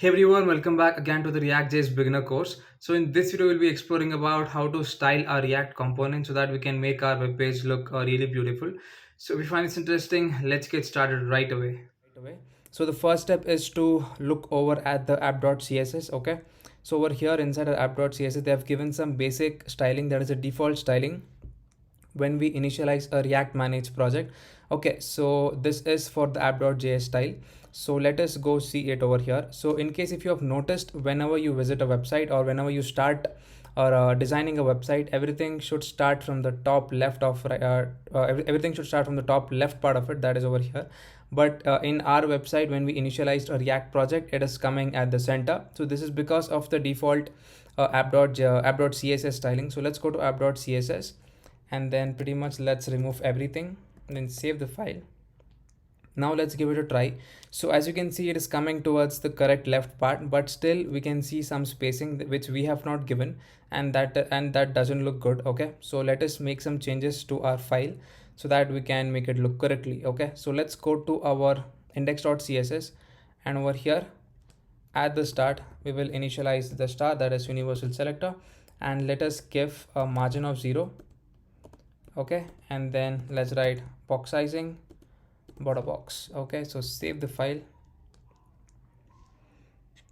Hey everyone, welcome back again to the reactjs beginner course. So in this video, we'll be exploring about how to style our React component so that we can make our web page look really beautiful. So if you find this interesting, let's get started right away. Away. So the first step is to look over at the app.css. Okay, so over here inside the app.css they have given some basic styling, that is a default styling when we initialize a react managed project. Okay, so this is for the app.js style. So let us go see it over here. So in case if you have noticed, whenever you visit a website or whenever you start or designing a website, everything should start from the top left of everything should start from the top left part of it, that is over here. But in our website, when we initialized a react project, it is coming at the center. So this is because of the default app.css styling. So let's go to app.css, and then pretty much let's remove everything and then save the file. Now let's give it a try. So as you can see, it is coming towards the correct left part, but still we can see some spacing which we have not given, and that doesn't look good. Okay, so let us make some changes to our file so that we can make it look correctly. Okay, so let's go to our index.css, and over here at the start we will initialize the star, that is universal selector, and let us give a margin of 0. Okay, and then let's write box sizing border box. Okay, so save the file.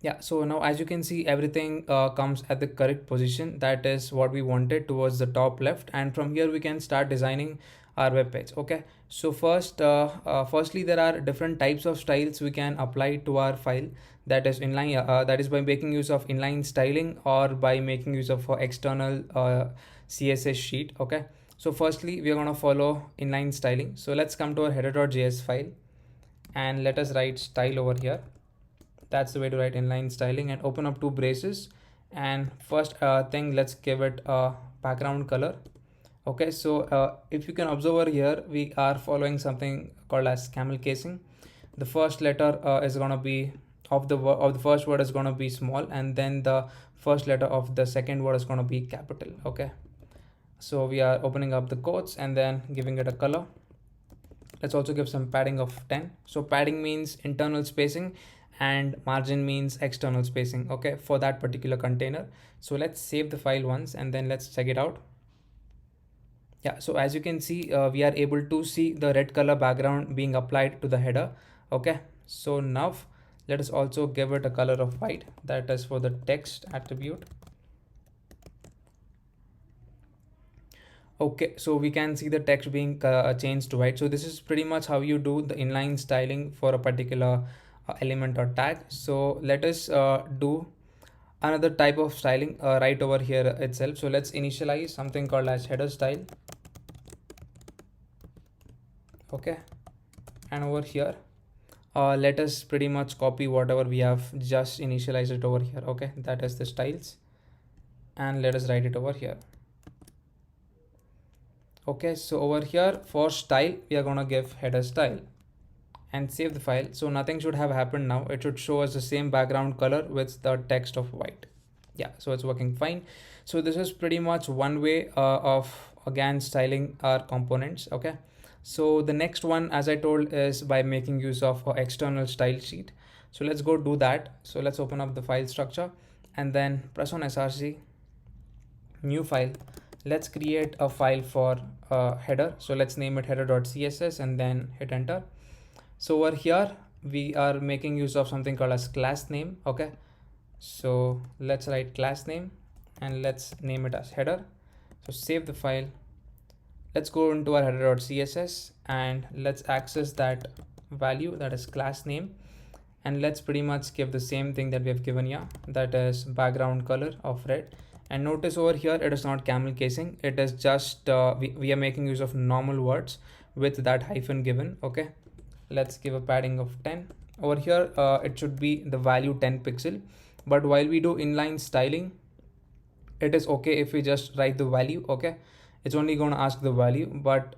Yeah, so now as you can see, everything comes at the correct position, that is what we wanted, towards the top left, and from here we can start designing our web page. Okay, so firstly there are different types of styles we can apply to our file, that is inline, that is by making use of inline styling or by making use of external css sheet. Okay, so firstly we are going to follow inline styling. So let's come to our header.js file and let us write style over here. That's the way to write inline styling, and open up two braces, and first thing, let's give it a background color. Okay, so if you can observe over here, we are following something called as camel casing. The first letter is going to be of the first word is going to be small, and then the first letter of the second word is going to be capital. Okay, so we are opening up the quotes and then giving it a color. Let's also give some padding of 10. So padding means internal spacing and margin means external spacing, okay, for that particular container. So let's save the file once and then let's check it out. Yeah, so as you can see, we are able to see the red color background being applied to the header. Okay, so now let us also give it a color of white, that is for the text attribute. Okay, so we can see the text being changed to white. So this is pretty much how you do the inline styling for a particular element or tag. So let us do another type of styling right over here itself. So let's initialize something called as header style. Okay, and over here let us pretty much copy whatever we have just initialized it over here. Okay, that is the styles, and let us write it over here. Okay, so over here for style we are going to give header style and save the file. So nothing should have happened now. It should show us the same background color with the text of white. Yeah, so it's working fine. So this is pretty much one way of again styling our components. Okay, so the next one, as I told, is by making use of an external style sheet. So let's go do that. So let's open up the file structure and then press on src, new file. Let's create a file for header. So let's name it header.css and then hit enter. So over here we are making use of something called as class name. Okay, so let's write class name and let's name it as header. So save the file. Let's go into our header.css and let's access that value, that is class name, and let's pretty much give the same thing that we have given here, that is background color of red. And notice over here it is not camel casing, it is just we are making use of normal words with that hyphen given. Okay, let's give a padding of 10. Over here it should be the value 10 pixel, but while we do inline styling, it is okay if we just write the value. Okay, it's only going to ask the value, but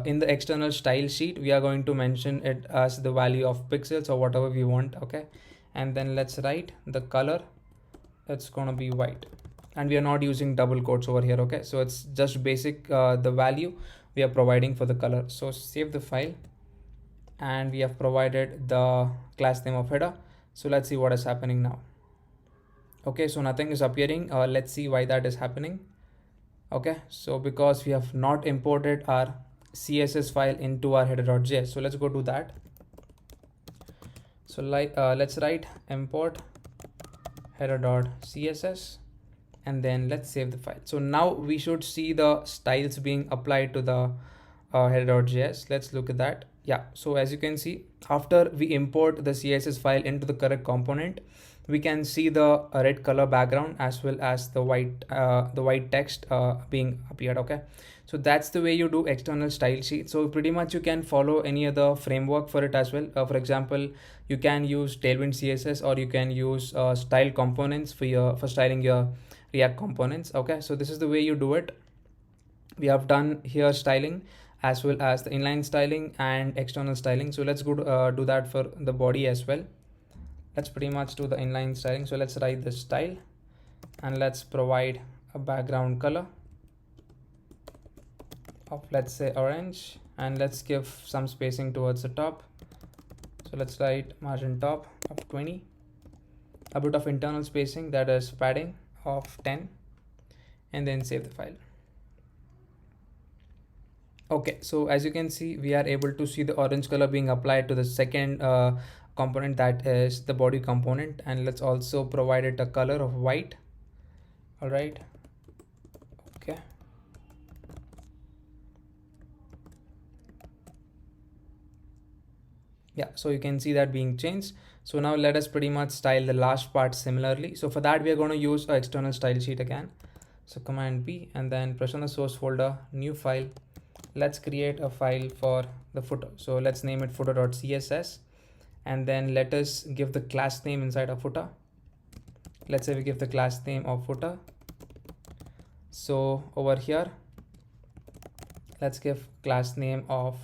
in the external style sheet we are going to mention it as the value of pixels or whatever we want. Okay, and then let's write the color, it's going to be white, and we are not using double quotes over here. Okay, so it's just basic the value we are providing for the color. So save the file, and we have provided the class name of header. So let's see what is happening now. Okay, so nothing is appearing. Let's see why that is happening. Okay, so because we have not imported our CSS file into our header.js. So let's go to that. So let's write import header.css, and then let's save the file. So now we should see the styles being applied to the header.js. Let's look at that. Yeah, so as you can see, after we import the CSS file into the correct component, we can see the red color background as well as the white text being appeared. Okay, so that's the way you do external style sheet. So pretty much you can follow any other framework for it as well. For example, you can use Tailwind CSS, or you can use style components for styling your React components. Okay, so this is the way you do it. We have done here styling as well as the inline styling and external styling. So let's go to, do that for the body as well. Let's pretty much do the inline styling. So let's write the style, and let's provide a background color of, let's say, orange, and let's give some spacing towards the top. So let's write margin top of 20, a bit of internal spacing, that is padding of 10, and then save the file. Okay, so as you can see, we are able to see the orange color being applied to the second component, that is the body component, and let's also provide it a color of white. All right, okay. Yeah, so you can see that being changed. So now let us pretty much style the last part similarly. So for that, we are going to use an external style sheet again. So Command B, and then press on the source folder, new file. Let's create a file for the footer. So let's name it footer.css, and then let us give the class name inside a footer. Let's say we give the class name of footer. So over here, let's give class name of,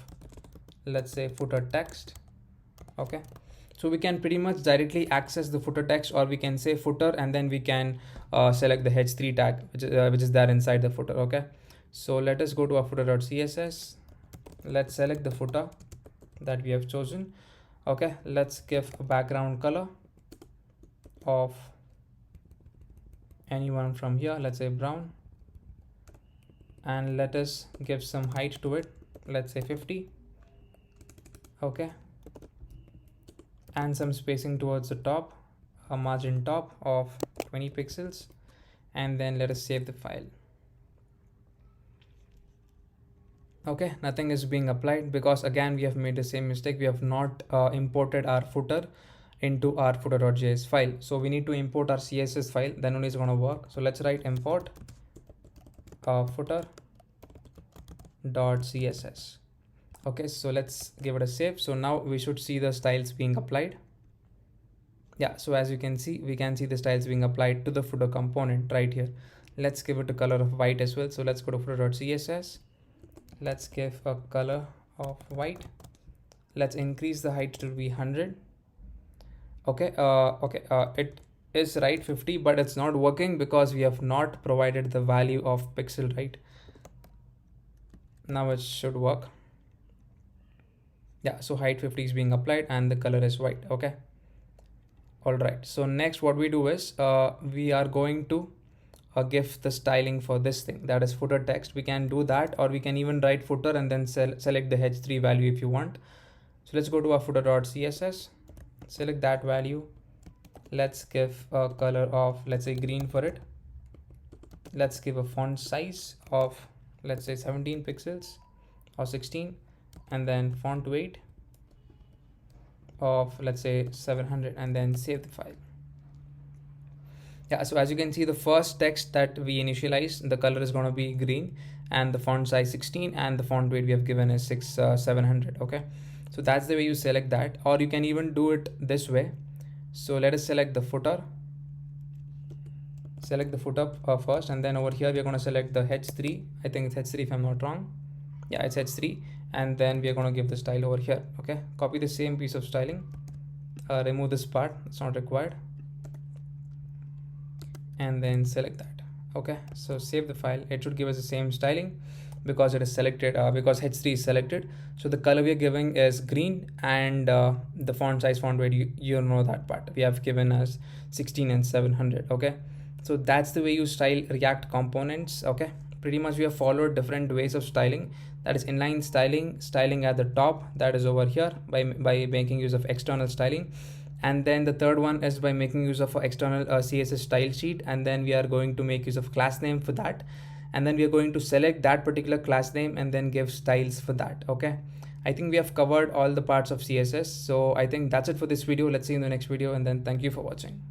let's say, footer text. Okay, so we can pretty much directly access the footer text, or we can say footer, and then we can select the h3 tag, which is there inside the footer. Okay, so let us go to our footer.css. Let's select the footer that we have chosen. Okay, let's give a background color of anyone from here, let's say brown, and let us give some height to it, let's say 50. Okay, and some spacing towards the top, a margin top of 20 pixels, and then let us save the file. Okay, nothing is being applied because again we have made the same mistake. We have not imported our footer into our footer.js file. So we need to import our CSS file, then only it's going to work. So let's write import footer.css. Okay, so let's give it a save. So now we should see the styles being applied. Yeah, so as you can see, we can see the styles being applied to the footer component right here. Let's give it a color of white as well. So let's go to footer.css. Let's give a color of white. Let's increase the height to be 100. Okay, it is right 50, but it's not working because we have not provided the value of pixel, right? Now it should work. Yeah, so height 50 is being applied and the color is white. Okay, all right, so next what we do is we are going to give the styling for this thing, that is footer text. We can do that, or we can even write footer and then select the h3 value if you want. So let's go to our footer.css, select that value. Let's give a color of, let's say, green for it. Let's give a font size of, let's say, 17 pixels or 16, and then font weight of, let's say, 700, and then save the file. Yeah, so as you can see, the first text that we initialized, the color is going to be green, and the font size 16, and the font weight we have given is 700. Okay, so that's the way you select that, or you can even do it this way. So let us select the footer. Select the footer first, and then over here we are going to select the h3. I think it's h3 if I'm not wrong. Yeah, it's h3, and then we are going to give the style over here. Okay, copy the same piece of styling, remove this part, it's not required, and then select that. Okay, so save the file. It should give us the same styling. because it is selected, because h3 is selected. So the color we are giving is green, and the font size, font weight, you know that part we have given as 16 and 700. Okay, so that's the way you style React components. Okay, pretty much we have followed different ways of styling. That is inline styling, styling at the top, that is over here by making use of external styling. And then the third one is by making use of external CSS style sheet, and then we are going to make use of class name for that, and then we are going to select that particular class name and then give styles for that. Okay, I think we have covered all the parts of CSS. So I think that's it for this video. Let's see you in the next video, and then thank you for watching.